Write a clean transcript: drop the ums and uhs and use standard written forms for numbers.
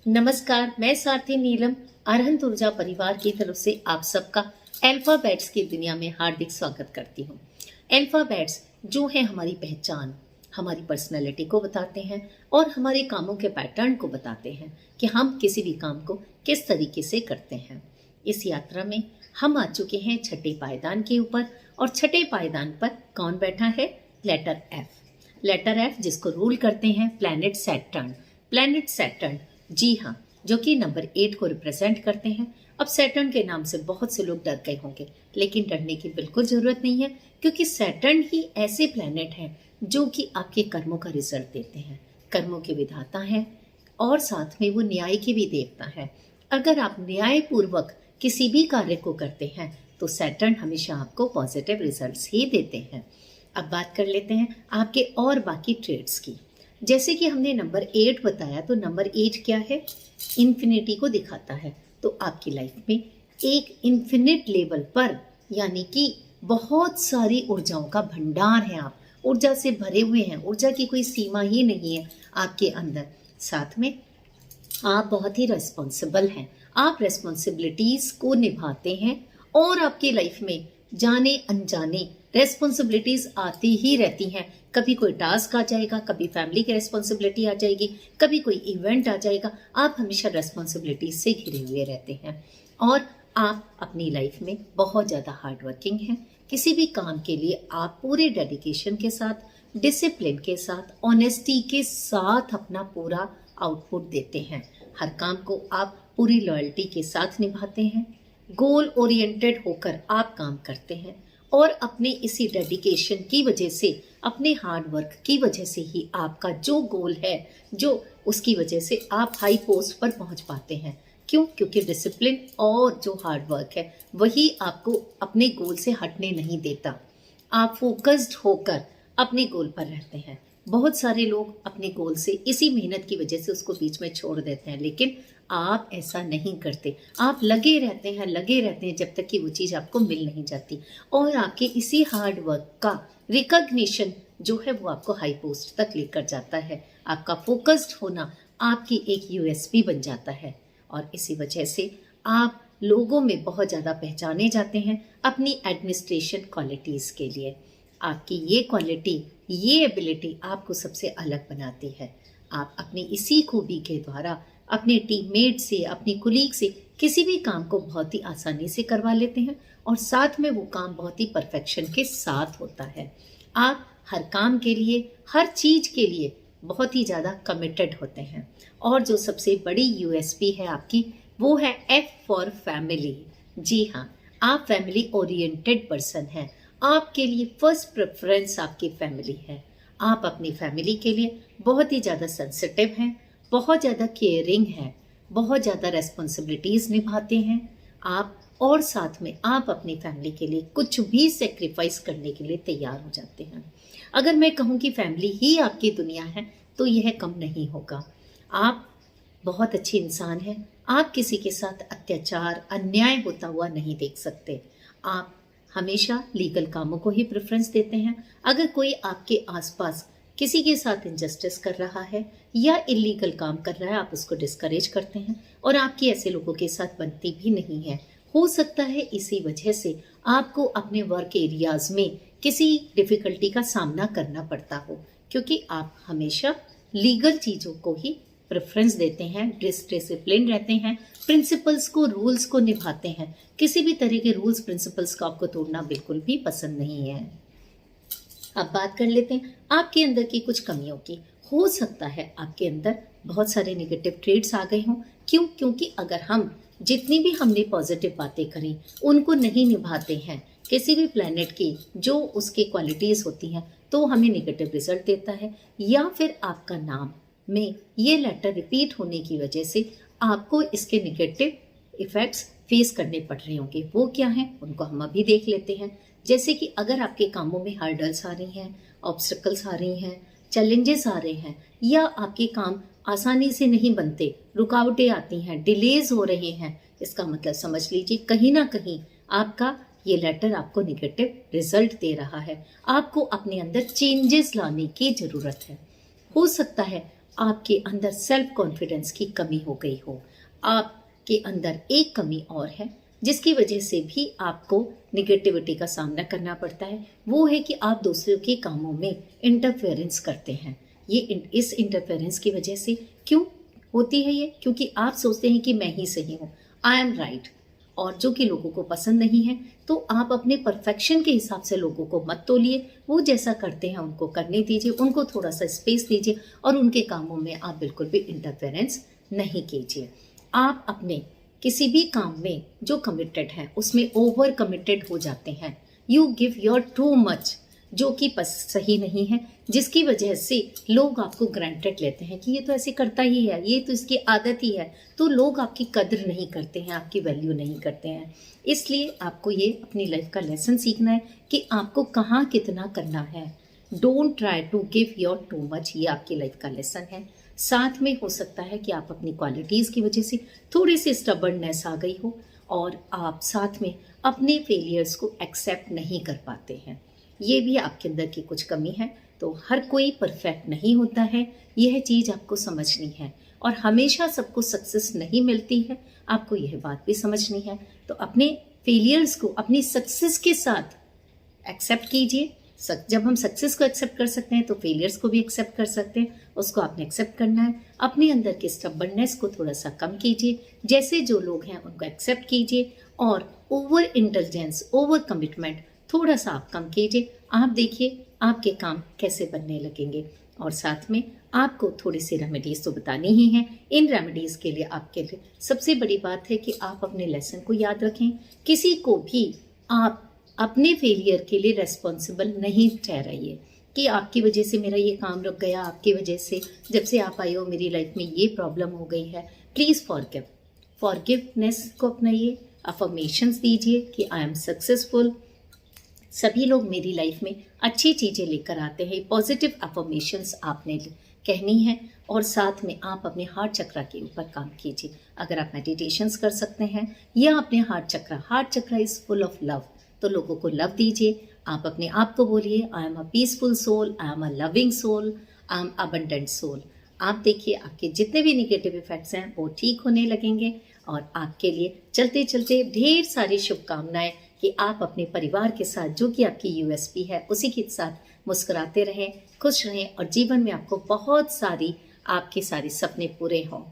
नमस्कार, मैं सारथी नीलम अरहंत ऊर्जा परिवार की तरफ से आप सबका अल्फाबेट्स की दुनिया में हार्दिक स्वागत करती हूँ। अल्फाबेट्स जो है हमारी पहचान, हमारी पर्सनैलिटी को बताते हैं और हमारे कामों के पैटर्न को बताते हैं कि हम किसी भी काम को किस तरीके से करते हैं। इस यात्रा में हम आ चुके हैं छठे पायदान के ऊपर और छठे पायदान पर कौन बैठा है? Letter F. लेटर एफ जिसको रूल करते हैं प्लैनेट सैटर्न। प्लैनेट सैटर्न, जी हाँ, जो कि नंबर 8 को रिप्रेजेंट करते हैं। अब सैटर्न के नाम से बहुत से लोग डर गए होंगे, लेकिन डरने की बिल्कुल जरूरत नहीं है, क्योंकि सैटर्न ही ऐसे प्लैनेट हैं जो कि आपके कर्मों का रिजल्ट देते हैं, कर्मों के विधाता हैं और साथ में वो न्याय के भी देवता है। अगर आप न्याय पूर्वक किसी भी कार्य को करते हैं तो सैटर्न हमेशा आपको पॉजिटिव रिजल्ट्स ही देते हैं। अब बात कर लेते हैं आपके और बाकी ट्रेड्स की। जैसे कि हमने नंबर 8 बताया, तो नंबर 8 क्या है? इन्फिनिटी को दिखाता है। तो आपकी लाइफ में एक इन्फिनिट लेवल पर, यानी कि बहुत सारी ऊर्जाओं का भंडार है। आप ऊर्जा से भरे हुए हैं, ऊर्जा की कोई सीमा ही नहीं है आपके अंदर। साथ में आप बहुत ही रेस्पॉन्सिबल हैं, आप रेस्पॉन्सिबिलिटीज को निभाते हैं और आपकी लाइफ में जाने अनजाने रेस्पॉन्सिबिलिटीज आती ही रहती हैं। कभी कोई टास्क आ जाएगा, कभी फैमिली की रेस्पॉन्सिबिलिटी आ जाएगी, कभी कोई इवेंट आ जाएगा। आप हमेशा रेस्पॉन्सिबिलिटीज से घिरे हुए रहते हैं और आप अपनी लाइफ में बहुत ज़्यादा हार्ड वर्किंग हैं। किसी भी काम के लिए आप पूरे डेडिकेशन के साथ, डिसिप्लिन के साथ, ऑनेस्टी के साथ अपना पूरा आउटपुट देते हैं। हर काम को आप पूरी लॉयल्टी के साथ निभाते हैं, गोल ओरिएंटेड होकर आप काम करते हैं और अपने इसी डेडिकेशन की वजह से, अपने हार्ड वर्क की वजह से ही आपका जो गोल है, जो उसकी वजह से आप हाई पोस्ट पर पहुंच पाते हैं। क्यों? क्योंकि डिसिप्लिन और जो हार्ड वर्क है वही आपको अपने गोल से हटने नहीं देता। आप फोकस्ड होकर अपने गोल पर रहते हैं। बहुत सारे लोग अपने गोल से इसी मेहनत की वजह से उसको बीच में छोड़ देते हैं, लेकिन आप ऐसा नहीं करते। आप लगे रहते हैं जब तक कि वो चीज़ आपको मिल नहीं जाती और आपके इसी हार्ड वर्क का रिकॉग्निशन जो है वो आपको हाई पोस्ट तक लेकर जाता है। आपका फोकस्ड होना आपकी एक यूएसपी बन जाता है और इसी वजह से आप लोगों में बहुत ज़्यादा पहचाने जाते हैं अपनी एडमिनिस्ट्रेशन क्वालिटीज़ के लिए। आपकी ये क्वालिटी, ये एबिलिटी आपको सबसे अलग बनाती है। आप अपनी इसी खूबी के द्वारा अपने टीममेट से, अपनी कुलीग से किसी भी काम को बहुत ही आसानी से करवा लेते हैं और साथ में वो काम बहुत ही परफेक्शन के साथ होता है। आप हर काम के लिए, हर चीज़ के लिए बहुत ही ज़्यादा कमिटेड होते हैं और जो सबसे बड़ी यूएसपी है आपकी, वो है एफ फॉर फैमिली। जी हाँ, आप फैमिली ओरिएंटेड पर्सन हैं। आपके लिए फर्स्ट प्रेफरेंस आपकी फैमिली है। आप अपनी फैमिली के लिए बहुत ही ज़्यादा सेंसिटिव हैं, बहुत ज़्यादा केयरिंग हैं, बहुत ज़्यादा रेस्पॉन्सिबिलिटीज़ निभाते हैं आप और साथ में आप अपनी फैमिली के लिए कुछ भी सेक्रीफाइस करने के लिए तैयार हो जाते हैं। अगर मैं कहूँ कि फैमिली ही आपकी दुनिया है तो यह कम नहीं होगा। आप बहुत अच्छे इंसान हैं। आप किसी के साथ अत्याचार, अन्याय होता हुआ नहीं देख सकते। आप हमेशा लीगल कामों को ही प्रेफरेंस देते हैं। अगर कोई आपके आसपास किसी के साथ इनजस्टिस कर रहा है या इलीगल काम कर रहा है, आप उसको डिस्करेज करते हैं और आपकी ऐसे लोगों के साथ बनती भी नहीं है। हो सकता है इसी वजह से आपको अपने वर्क एरियाज में किसी डिफिकल्टी का सामना करना पड़ता हो, क्योंकि आप हमेशा लीगल चीज़ों को ही प्रेफरेंस देते हैं, डिसिप्लिन रहते हैं, प्रिंसिपल्स को, रूल्स को निभाते हैं। किसी भी तरह के रूल्स प्रिंसिपल्स को आपको तोड़ना बिल्कुल भी पसंद नहीं है। अब बात कर लेते हैं आपके अंदर की कुछ कमियों की। हो सकता है आपके अंदर बहुत सारे नेगेटिव ट्रेड्स आ गए हों। क्यों? क्योंकि अगर हम जितनी भी हमने पॉजिटिव बातें करी उनको नहीं निभाते हैं, किसी भी प्लैनेट की जो उसकी क्वालिटीज़ होती हैं, तो हमें नेगेटिव रिजल्ट देता है। या फिर आपका नाम में ये लेटर रिपीट होने की वजह से आपको इसके नेगेटिव इफ़ेक्ट्स फेस करने पड़ रहे होंगे। वो क्या हैं उनको हम अभी देख लेते हैं। जैसे कि अगर आपके कामों में हर्डल्स आ रही हैं, ऑब्स्टिकल्स आ रही हैं, चैलेंजेस आ रहे हैं या आपके काम आसानी से नहीं बनते, रुकावटें आती हैं, डिलेज हो रहे हैं, इसका मतलब समझ लीजिए कहीं ना कहीं आपका ये लेटर आपको नेगेटिव रिजल्ट दे रहा है। आपको अपने अंदर चेंजेस लाने की ज़रूरत है। हो सकता है आपके अंदर सेल्फ कॉन्फिडेंस की कमी हो गई हो, आपके अंदर एक कमी और है जिसकी वजह से भी आपको निगेटिविटी का सामना करना पड़ता है, वो है कि आप दूसरों के कामों में इंटरफेरेंस करते हैं। इस इंटरफेरेंस की वजह से क्यों होती है ये? क्योंकि आप सोचते हैं कि मैं ही सही हूँ, आई एम राइट, और जो कि लोगों को पसंद नहीं है। तो आप अपने परफेक्शन के हिसाब से लोगों को मत तोलिए, वो जैसा करते हैं उनको करने दीजिए, उनको थोड़ा सा स्पेस दीजिए और उनके कामों में आप बिल्कुल भी इंटरफेरेंस नहीं कीजिए। आप अपने किसी भी काम में जो कमिटेड है उसमें ओवर कमिटेड हो जाते हैं, you give your too much, जो कि सही नहीं है, जिसकी वजह से लोग आपको ग्रांटेड लेते हैं कि ये तो ऐसे करता ही है, ये तो इसकी आदत ही है, तो लोग आपकी कदर नहीं करते हैं, आपकी वैल्यू नहीं करते हैं। इसलिए आपको ये अपनी लाइफ का लेसन सीखना है कि आपको कहाँ कितना करना है। Don't try to give your too much, ये आपकी लाइफ का लेसन है। साथ में हो सकता है कि आप अपनी क्वालिटीज़ की वजह से थोड़ी सी स्टबर्ननेस आ गई हो और आप साथ में अपने फेलियर्स को एक्सेप्ट नहीं कर पाते हैं, ये भी आपके अंदर की कुछ कमी है। तो हर कोई परफेक्ट नहीं होता है, यह चीज़ आपको समझनी है, और हमेशा सबको सक्सेस नहीं मिलती है, आपको यह बात भी समझनी है। तो अपने फेलियर्स को अपनी सक्सेस के साथ एक्सेप्ट कीजिए। जब हम सक्सेस को एक्सेप्ट कर सकते हैं तो फेलियर्स को भी एक्सेप्ट कर सकते हैं, उसको आपने एक्सेप्ट करना है। अपने अंदर के स्टबर्ननेस को थोड़ा सा कम कीजिए, जैसे जो लोग हैं उनको एक्सेप्ट कीजिए, और ओवर इंटेलिजेंस, ओवर कमिटमेंट थोड़ा सा आप कम कीजिए। आप देखिए आपके काम कैसे बनने लगेंगे। और साथ में आपको थोड़ी सी रेमेडीज़ तो बतानी ही हैं। इन रेमेडीज़ के लिए आपके लिए सबसे बड़ी बात है कि आप अपने लेसन को याद रखें। किसी को भी आप अपने फेलियर के लिए रेस्पॉन्सिबल नहीं ठहराइए कि आपकी वजह से मेरा ये काम रुक गया, आपकी वजह से जब से आप आए हो मेरी लाइफ में ये प्रॉब्लम हो गई है। प्लीज़ फॉरगिवनेस को अपनाइए, अफर्मेशंस दीजिए कि आई एम सक्सेसफुल। सभी लोग मेरी लाइफ में अच्छी चीज़ें लेकर आते हैं, पॉजिटिव अफर्मेशंस आपने कहनी है। और साथ में आप अपने हार्ट चक्रा के ऊपर काम कीजिए। अगर आप मेडिटेशंस कर सकते हैं या अपने heart chakra is full of love, तो लोगों को लव दीजिए। आप अपने आप को बोलिए I am a peaceful soul, I am a loving soul, I am abundant soul. आप देखिए आपके जितने भी निगेटिव इफेक्ट्स हैं वो ठीक होने लगेंगे। और आपके लिए चलते चलते ढेर सारी शुभकामनाएं कि आप अपने परिवार के साथ, जो कि आपकी यूएसपी है, उसी के साथ मुस्कुराते रहें, खुश रहें और जीवन में आपको बहुत सारी आपके सारे सपने पूरे हों।